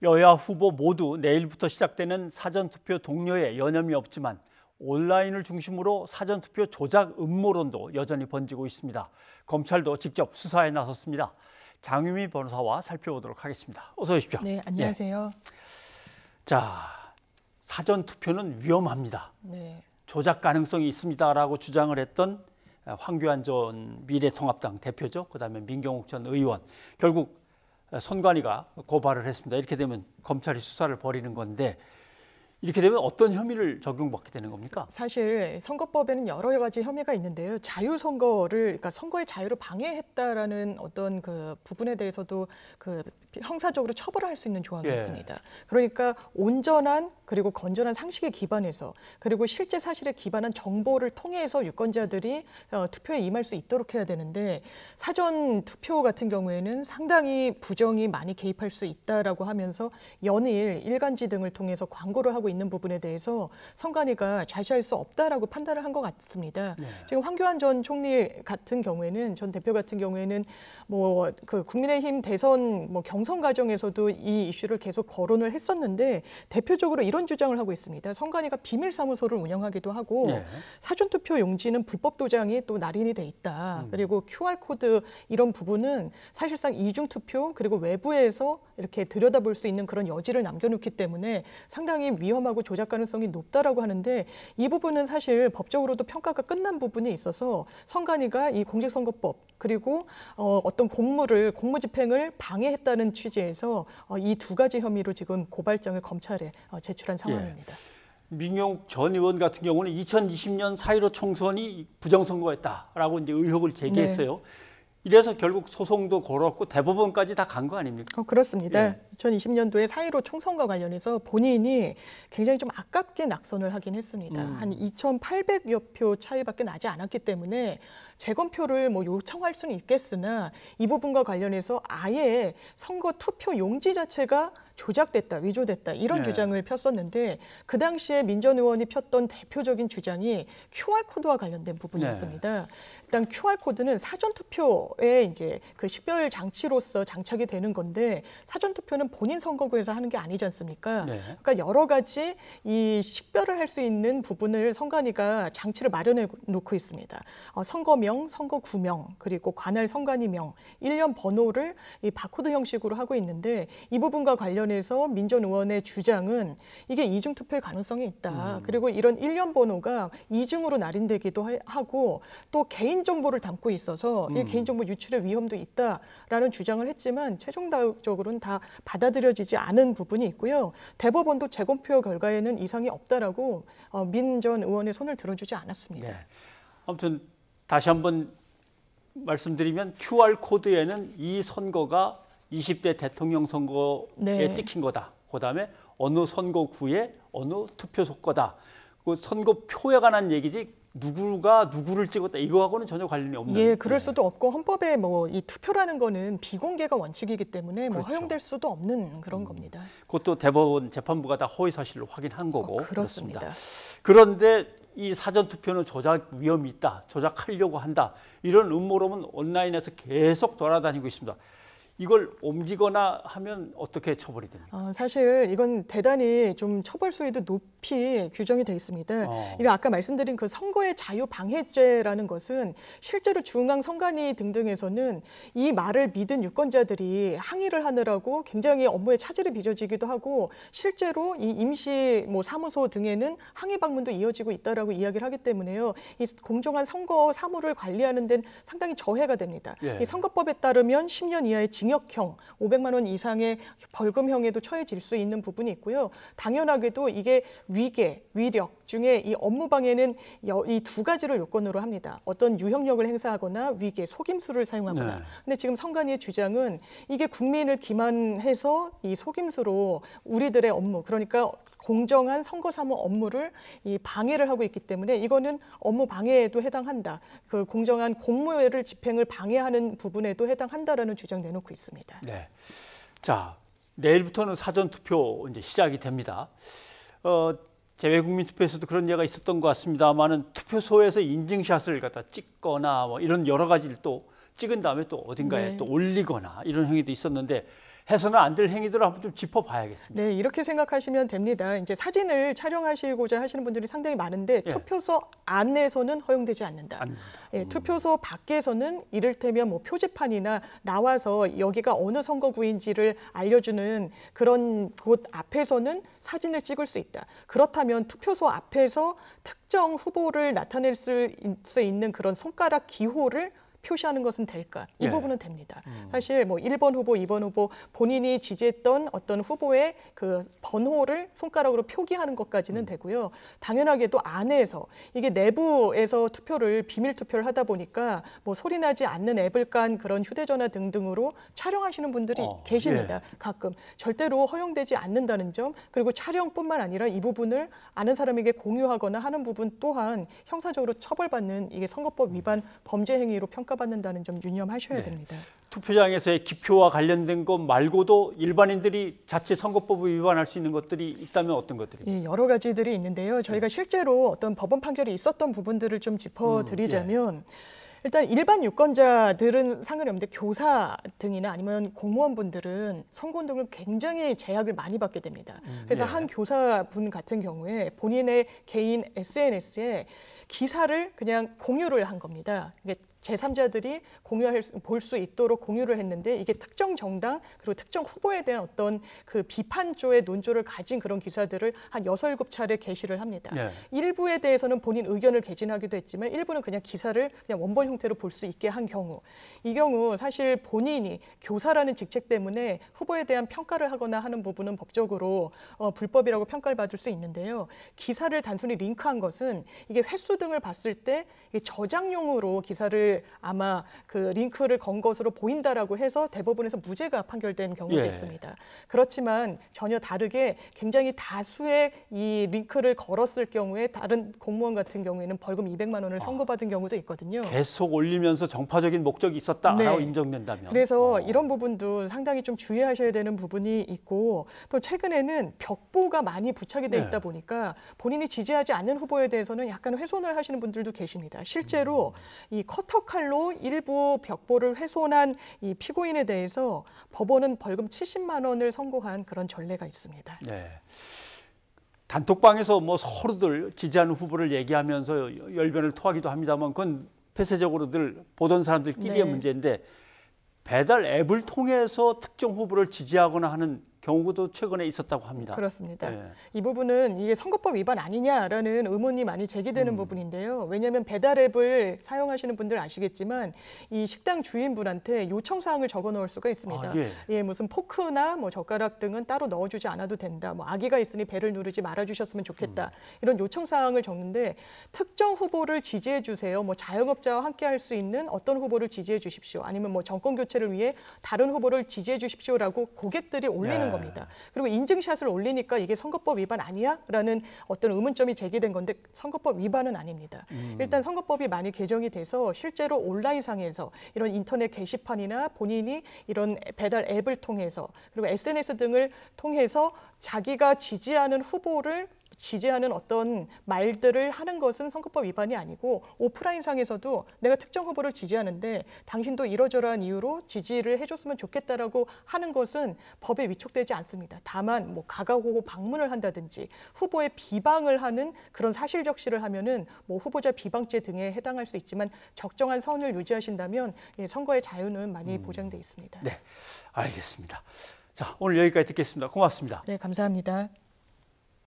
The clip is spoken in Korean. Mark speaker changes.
Speaker 1: 여야 후보 모두 내일부터 시작되는 사전투표 동료에 여념이 없지만 온라인을 중심으로 사전투표 조작 음모론도 여전히 번지고 있습니다. 검찰도 직접 수사에 나섰습니다. 장유미 변호사와 살펴보도록 하겠습니다. 어서 오십시오.
Speaker 2: 네, 안녕하세요.
Speaker 1: 자, 사전투표는 위험합니다.
Speaker 2: 네.
Speaker 1: 조작 가능성이 있습니다라고 주장을 했던 황교안 전 미래통합당 대표죠. 그다음에 민경욱 전 의원. 결국 선관위가 고발을 했습니다. 이렇게 되면 검찰이 수사를 벌이는 건데 이렇게 되면 어떤 혐의를 적용받게 되는 겁니까?
Speaker 2: 사실 선거법에는 여러 가지 혐의가 있는데요. 자유선거를, 그러니까 선거의 자유를 방해했다라는 어떤 그 부분에 대해서도 그 형사적으로 처벌할 수 있는 조항이 있습니다. 그러니까 온전한 그리고 건전한 상식에 기반해서 그리고 실제 사실에 기반한 정보를 통해서 유권자들이 투표에 임할 수 있도록 해야 되는데 사전 투표 같은 경우에는 상당히 부정이 많이 개입할 수 있다라고 하면서 연일 일간지 등을 통해서 광고를 하고 있는 부분에 대해서 선관위가 좌시할 수 없다라고 판단을 한 것 같습니다. 지금 황교안 전 총리 같은 경우에는 전 대표 같은 경우에는 뭐 그 국민의힘 대선 뭐 경선 과정에서도 이 이슈를 계속 거론을 했었는데 대표적으로 이런 주장을 하고 있습니다. 선관위가 비밀 사무소를 운영하기도 하고 사전투표 용지는 불법 도장이 또 날인이 돼 있다. 그리고 QR 코드 이런 부분은 사실상 이중 투표 그리고 외부에서 이렇게 들여다볼 수 있는 그런 여지를 남겨놓기 때문에 상당히 위험하고 조작 가능성이 높다라고 하는데 이 부분은 사실 법적으로도 평가가 끝난 부분이 있어서 선관위가 이 공직선거법 그리고 어떤 공무집행을 방해했다는 취지에서 이 두 가지 혐의로 지금 고발장을 검찰에 제출한 상황입니다.
Speaker 1: 민경욱 전 의원 같은 경우는 2020년 4.15 총선이 부정선거였다라고 이제 의혹을 제기했어요. 이래서 결국 소송도 걸었고 대법원까지 다 간 거 아닙니까?
Speaker 2: 그렇습니다. 2020년도에 4.15 총선과 관련해서 본인이 굉장히 좀 아깝게 낙선을 하긴 했습니다. 한 2,800여 표 차이밖에 나지 않았기 때문에 재검표를 뭐 요청할 수는 있겠으나 이 부분과 관련해서 아예 선거 투표 용지 자체가 조작됐다, 위조됐다 이런 주장을 폈었는데 그 당시에 민 전 의원이 폈던 대표적인 주장이 QR코드와 관련된 부분이었습니다. 일단 QR코드는 사전투표에 이제 그 식별 장치로서 장착이 되는 건데 사전투표는 본인 선거구에서 하는 게 아니지 않습니까? 그러니까 여러 가지 이 식별을 할 수 있는 부분을 선관위가 장치를 마련해 놓고 있습니다. 선거명, 선거구명, 그리고 관할 선관위명, 일련 번호를 이 바코드 형식으로 하고 있는데 이 부분과 관련해서 민 전 의원의 주장은 이게 이중 투표의 가능성이 있다. 그리고 이런 일련 번호가 이중으로 날인되기도 하고 또 개인 정보를 담고 있어서 이 개인정보 유출의 위험도 있다라는 주장을 했지만 최종적으로는 다 받아들여지지 않은 부분이 있고요. 대법원도 재검표 결과에는 이상이 없다라고 민 전 의원의 손을 들어주지 않았습니다.
Speaker 1: 아무튼 다시 한번 말씀드리면 QR코드에는 이 선거가 20대 대통령 선거에 찍힌 거다. 그다음에 어느 선거구에 어느 투표소 거다. 그 선거표에 관한 얘기지 누구가 누구를 찍었다 이거하고는 전혀 관련이 없는.
Speaker 2: 그럴 수도 없고 헌법에 뭐 이 투표라는 거는 비공개가 원칙이기 때문에 뭐 허용될 수도 없는 그런 겁니다.
Speaker 1: 그것도 대법원 재판부가 다 허위 사실을 확인한 거고.
Speaker 2: 그렇습니다.
Speaker 1: 그런데 이 사전 투표는 조작 위험이 있다, 조작하려고 한다 이런 음모론은 온라인에서 계속 돌아다니고 있습니다. 이걸 옮기거나 하면 어떻게 처벌이 됩니까?
Speaker 2: 사실 이건 대단히 좀 처벌 수위도 높이 규정이 되어 있습니다. 아까 말씀드린 그 선거의 자유 방해죄라는 것은 실제로 중앙선관위 등등에서는 이 말을 믿은 유권자들이 항의를 하느라고 굉장히 업무에 차질이 빚어지기도 하고 실제로 이 임시 뭐 사무소 등에는 항의 방문도 이어지고 있다라고 이야기를 하기 때문에요. 이 공정한 선거 사무를 관리하는 데는 상당히 저해가 됩니다. 이 선거법에 따르면 10년 이하의 징역형, 500만 원 이상의 벌금형에도 처해질 수 있는 부분이 있고요. 당연하게도 이게 위계, 위력 중에 이 업무방해는 이 두 가지를 요건으로 합니다. 어떤 유형력을 행사하거나 위계, 속임수를 사용하거나. 근데 지금 선관위의 주장은 이게 국민을 기만해서 이 속임수로 우리들의 업무, 그러니까 공정한 선거사무 업무를 이 방해를 하고 있기 때문에 이거는 업무 방해에도 해당한다. 그 공정한 공무회를 집행을 방해하는 부분에도 해당한다라는 주장 내놓고 있습니다.
Speaker 1: 자, 내일부터는 사전 투표 이제 시작이 됩니다. 재외국민투표에서도 그런 예가 있었던 것 같습니다만은 투표소에서 인증샷을 갖다 찍거나 뭐 이런 여러 가지를 또 찍은 다음에 또 어딘가에 또 올리거나 이런 행위도 있었는데 해서는 안 될 행위들을 한번 좀 짚어봐야겠습니다.
Speaker 2: 네, 이렇게 생각하시면 됩니다. 이제 사진을 촬영하시고자 하시는 분들이 상당히 많은데
Speaker 1: 예.
Speaker 2: 투표소 안에서는 허용되지 않는다.
Speaker 1: 아닙니다.
Speaker 2: 예, 투표소 밖에서는 이를테면 뭐 표지판이나 나와서 여기가 어느 선거구인지를 알려주는 그런 곳 앞에서는 사진을 찍을 수 있다. 그렇다면 투표소 앞에서 특정 후보를 나타낼 수 있는 그런 손가락 기호를 표시하는 것은 될까? 이
Speaker 1: 예.
Speaker 2: 부분은 됩니다. 사실 뭐 1번 후보, 2번 후보 본인이 지지했던 어떤 후보의 그 번호를 손가락으로 표기하는 것까지는 되고요. 당연하게도 안에서 이게 내부에서 투표를 비밀 투표를 하다 보니까 뭐 소리 나지 않는 앱을 깐 그런 휴대전화 등등으로 촬영하시는 분들이 계십니다.
Speaker 1: 예.
Speaker 2: 가끔 절대로 허용되지 않는다는 점, 그리고 촬영뿐만 아니라 이 부분을 아는 사람에게 공유하거나 하는 부분 또한 형사적으로 처벌받는 이게 선거법 위반 범죄 행위로 평가받는다는 점 유념하셔야
Speaker 1: 네.
Speaker 2: 됩니다.
Speaker 1: 투표장에서의 기표와 관련된 것 말고도 일반인들이 자칫 선거법을 위반할 수 있는 것들이 있다면 어떤 것들입니까?
Speaker 2: 예, 여러 가지들이 있는데요. 저희가 실제로 어떤 법원 판결이 있었던 부분들을 좀 짚어드리자면 일단 일반 유권자들은 상관이 없는데 교사 등이나 아니면 공무원분들은 선거운동을 굉장히 제약을 많이 받게 됩니다. 그래서 한 교사분 같은 경우에 본인의 개인 SNS에 기사를 그냥 공유를 한 겁니다. 이게 제3자들이 볼 수 있도록 공유를 했는데 이게 특정 정당 그리고 특정 후보에 대한 어떤 그 비판조의 논조를 가진 그런 기사들을 한 6, 7차례 게시를 합니다.
Speaker 1: 네.
Speaker 2: 일부에 대해서는 본인 의견을 개진하기도 했지만 일부는 그냥 기사를 그냥 원본 형태로 볼 수 있게 한 경우, 이 경우 사실 본인이 교사라는 직책 때문에 후보에 대한 평가를 하거나 하는 부분은 법적으로 불법이라고 평가를 받을 수 있는데요. 기사를 단순히 링크한 것은 이게 횟수 등을 봤을 때 이게 저장용으로 기사를 아마 그 링크를 건 것으로 보인다라고 해서 대법원에서 무죄가 판결된 경우도 있습니다. 그렇지만 전혀 다르게 굉장히 다수의 이 링크를 걸었을 경우에 다른 공무원 같은 경우에는 벌금 200만 원을 선고받은 경우도 있거든요.
Speaker 1: 계속 올리면서 정파적인 목적이 있었다라고 인정된다면.
Speaker 2: 그래서 이런 부분도 상당히 좀 주의하셔야 되는 부분이 있고 또 최근에는 벽보가 많이 부착이 돼 있다 보니까 본인이 지지하지 않는 후보에 대해서는 약간 훼손을 하시는 분들도 계십니다. 실제로 이 커터 칼로 일부 벽보를 훼손한 이 피고인에 대해서 법원은 벌금 70만 원을 선고한 그런 전례가 있습니다.
Speaker 1: 네. 단톡방에서 뭐 서로들 지지하는 후보를 얘기하면서 열변을 토하기도 합니다만 그건 폐쇄적으로 늘 보던 사람들끼리의 문제인데 배달 앱을 통해서 특정 후보를 지지하거나 하는 경우도 최근에 있었다고 합니다.
Speaker 2: 그렇습니다. 이 부분은 이게 선거법 위반 아니냐라는 의문이 많이 제기되는 부분인데요. 왜냐하면 배달 앱을 사용하시는 분들 아시겠지만 이 식당 주인분한테 요청 사항을 적어 넣을 수가 있습니다. 무슨 포크나 뭐 젓가락 등은 따로 넣어주지 않아도 된다. 뭐 아기가 있으니 배를 누르지 말아주셨으면 좋겠다. 이런 요청 사항을 적는데 특정 후보를 지지해 주세요. 뭐 자영업자와 함께 할 수 있는 어떤 후보를 지지해 주십시오. 아니면 뭐 정권 교체를 위해 다른 후보를 지지해 주십시오라고 고객들이 올리는 겁니다. 그리고 인증샷을 올리니까 이게 선거법 위반 아니야? 라는 어떤 의문점이 제기된 건데 선거법 위반은 아닙니다. 일단 선거법이 많이 개정이 돼서 실제로 온라인상에서 이런 인터넷 게시판이나 본인이 이런 배달 앱을 통해서 그리고 SNS 등을 통해서 자기가 지지하는 후보를 지지하는 어떤 말들을 하는 것은 선거법 위반이 아니고 오프라인상에서도 내가 특정 후보를 지지하는데 당신도 이러저러한 이유로 지지를 해줬으면 좋겠다라고 하는 것은 법에 위촉되지 않습니다. 다만 뭐 가가호호 방문을 한다든지 후보의 비방을 하는 그런 사실적시를 하면은 뭐 후보자 비방죄 등에 해당할 수 있지만 적정한 선을 유지하신다면 선거의 자유는 많이 보장돼 있습니다.
Speaker 1: 네, 알겠습니다. 자, 오늘 여기까지 듣겠습니다. 고맙습니다.
Speaker 2: 네, 감사합니다.